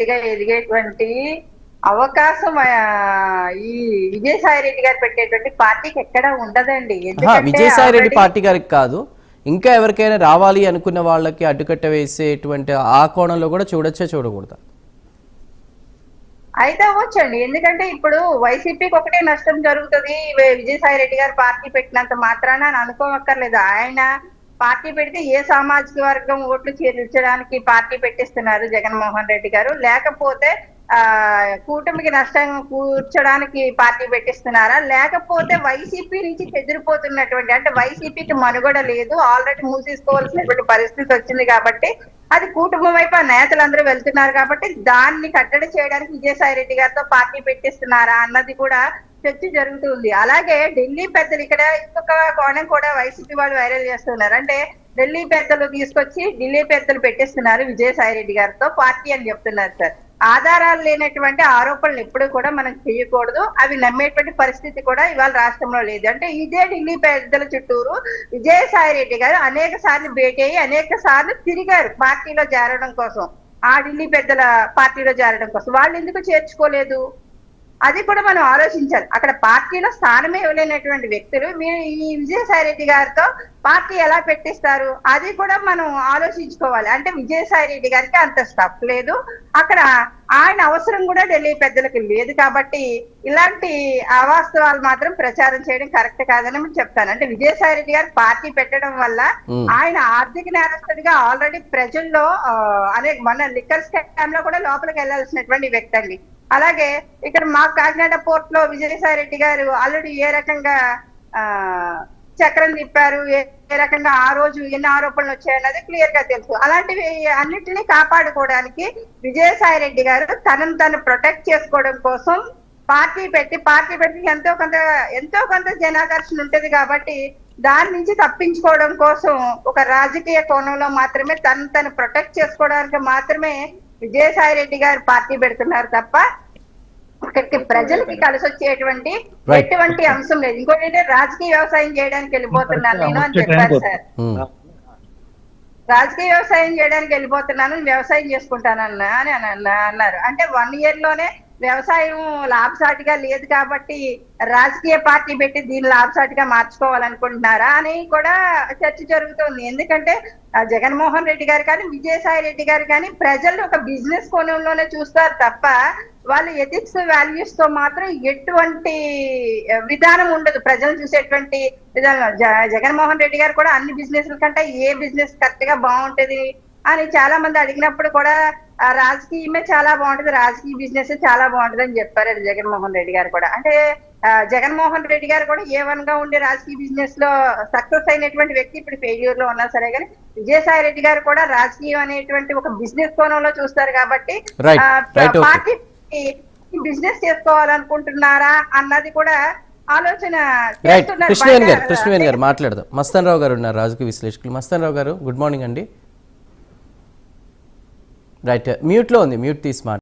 వ్యక్తిగా ఎదిగేటువంటి అవకాశం ఈ విజయసాయి రెడ్డి గారు పెట్టేటువంటి పార్టీకి ఎక్కడ ఉండదండి. ఎందుకంటే విజయసాయి రెడ్డి ఆల్రెడీ పార్టీ గారికి కాదు, ఇంకా ఎవరికైనా రావాలి అనుకున్న వాళ్ళకి అడ్డుకట్ట వేసేటువంటి ఆ కోణంలో కూడా చూడొచ్చా చూడకూడదా? అయితే అవ్వచ్చండి. ఎందుకంటే ఇప్పుడు వైసీపీకి ఒకటే నష్టం జరుగుతుంది విజయసాయి రెడ్డి గారు పార్టీ పెట్టినంత మాత్రాన అని అనుకోవక్కర్లేదు. ఆయన పార్టీ పెడితే ఏ సామాజిక వర్గం ఓట్లు చేర్చడానికి పార్టీ పెట్టిస్తున్నారు జగన్మోహన్ రెడ్డి గారు, లేకపోతే కూటమికి నష్టం కూర్చోడానికి పార్టీ పెట్టిస్తున్నారా, లేకపోతే వైసీపీ నుంచి చెదిరిపోతున్నటువంటి, అంటే వైసీపీకి మనుగడ లేదు, ఆల్రెడీ మూసేసుకోవాల్సినటువంటి పరిస్థితి వచ్చింది కాబట్టి అది కూటమి వైపు ఆ నేతలందరూ వెళ్తున్నారు కాబట్టి దాన్ని కట్టడి చేయడానికి విజయసాయి రెడ్డి గారితో పార్టీ పెట్టిస్తున్నారా అన్నది కూడా చర్చ జరుగుతుంది. అలాగే ఢిల్లీ పెద్దలు ఇక్కడ ఇంకొక కోణం కూడా వైసీపీ వాళ్ళు వైరల్ చేస్తున్నారు. అంటే ఢిల్లీ పెద్దలు తీసుకొచ్చి ఢిల్లీ పెద్దలు పెట్టిస్తున్నారు విజయసాయి రెడ్డి గారితో పార్టీ అని చెప్తున్నారు సార్. ఆధారాలు లేనటువంటి ఆరోపణలు ఎప్పుడు కూడా మనం చేయకూడదు, అవి నమ్మేటువంటి పరిస్థితి కూడా ఇవాళ రాష్ట్రంలో లేదు. అంటే ఇదే ఢిల్లీ పెద్దల చుట్టూరు విజయసాయి రెడ్డి గారు అనేక సార్లు భేటీ అయ్యి అనేక సార్లు తిరిగారు పార్టీలో చేరడం కోసం, ఆ ఢిల్లీ పెద్దల పార్టీలో చేరడం కోసం. వాళ్ళు ఎందుకు చేర్చుకోలేదు అది కూడా మనం ఆలోచించాలి. అక్కడ పార్టీలో స్థానమే ఇవ్వలేనటువంటి వ్యక్తులు మీరు ఈ విజయసాయి రెడ్డి గారితో పార్టీ ఎలా పెట్టిస్తారు అది కూడా మనం ఆలోచించుకోవాలి. అంటే విజయసాయి రెడ్డి గారికి అంత స్టఫ్ లేదు, అక్కడ ఆయన అవసరం కూడా ఢిల్లీ పెద్దలకు లేదు కాబట్టి ఇలాంటి అవాస్తవాలు మాత్రం ప్రచారం చేయడం కరెక్ట్ కాదని నేను చెప్తాను. అంటే విజయసాయి రెడ్డి గారు పార్టీ పెట్టడం వల్ల ఆయన ఆర్థిక నేరస్తుడిగా ఆల్రెడీ ప్రజల్లో మన లిక్కర్ స్కామ్ లో కూడా లోపలికి వెళ్లాల్సినటువంటి వ్యక్తి అండి. అలాగే ఇక్కడ మా కాకినాడ పోర్ట్ లో విజయసాయి రెడ్డి గారు ఆల్రెడీ ఏ రకంగా చక్రం తిప్పారు, ఏ రకంగా ఆ రోజు ఎన్ని ఆరోపణలు వచ్చాయన్నది క్లియర్ గా తెలుసు. అలాంటివి అన్నిటినీ కాపాడుకోవడానికి విజయసాయి రెడ్డి గారు తనను తను ప్రొటెక్ట్ చేసుకోవడం కోసం పార్టీ పెట్టి ఎంతో కొంత జనాకర్షణ ఉంటది కాబట్టి దాని నుంచి తప్పించుకోవడం కోసం ఒక రాజకీయ కోణంలో మాత్రమే తను ప్రొటెక్ట్ చేసుకోవడానికి మాత్రమే విజయసాయి రెడ్డి గారు పార్టీ పెడుతున్నారు తప్ప అక్కడికి ప్రజలకి కలిసి వచ్చేటువంటి ఎటువంటి అంశం లేదు. ఇంకోటి అంటే రాజకీయ వ్యవసాయం చేయడానికి వెళ్ళిపోతున్నాను నేను అని చెప్పారు సార్. రాజకీయ వ్యవసాయం చేయడానికి వెళ్ళిపోతున్నాను, వ్యవసాయం చేసుకుంటానన్నా అని అన్నారు. అంటే 1 year లోనే వ్యవసాయం లాభసాటిగా లేదు కాబట్టి రాజకీయ పార్టీ పెట్టి దీన్ని లాభసాటిగా మార్చుకోవాలనుకుంటున్నారా అని కూడా చర్చ జరుగుతుంది. ఎందుకంటే జగన్మోహన్ రెడ్డి గారు కానీ విజయసాయి రెడ్డి గారు కానీ ప్రజలు ఒక బిజినెస్ కోణంలోనే చూస్తారు తప్ప వాళ్ళు ఎథిక్స్ వాల్యూస్ తో మాత్రం ఎటువంటి విధానం ఉండదు. ప్రజలు చూసేటువంటి విధానం జగన్మోహన్ రెడ్డి గారు కూడా అన్ని బిజినెస్ల కంటే ఏ బిజినెస్ కరెక్ట్ గా బాగుంటది అని చాలా మంది అడిగినప్పుడు కూడా రాజకీయమే చాలా బాగుంటది, రాజకీయ బిజినెస్ చాలా బాగుంటది అని చెప్పారు జగన్మోహన్ రెడ్డి గారు కూడా. అంటే జగన్మోహన్ రెడ్డి గారు కూడా A1 గా ఉండే రాజకీయ బిజినెస్ లో సక్సెస్ అయినటువంటి వ్యక్తి ఇప్పుడు ఫెయిల్యూర్ లో ఉన్నా సరే కానీ విజయసాయి రెడ్డి గారు కూడా రాజకీయం అనేటువంటి ఒక బిజినెస్ కోణంలో చూస్తారు కాబట్టి పార్టీ బిజినెస్ చేసుకోవాలనుకుంటున్నారా అన్నది కూడా ఆలోచన చేస్తున్నారు. కృష్ణవేణి గారు మాట్లాడదాం. మస్తాన్ రావు గారు ఉన్నారు, రాజకీయ విశ్లేషకులు. మస్తాన్ రావు గారు గుడ్ మార్నింగ్ అండి. రైట్, మ్యూట్ లో ఉంది, మ్యూట్ తీసి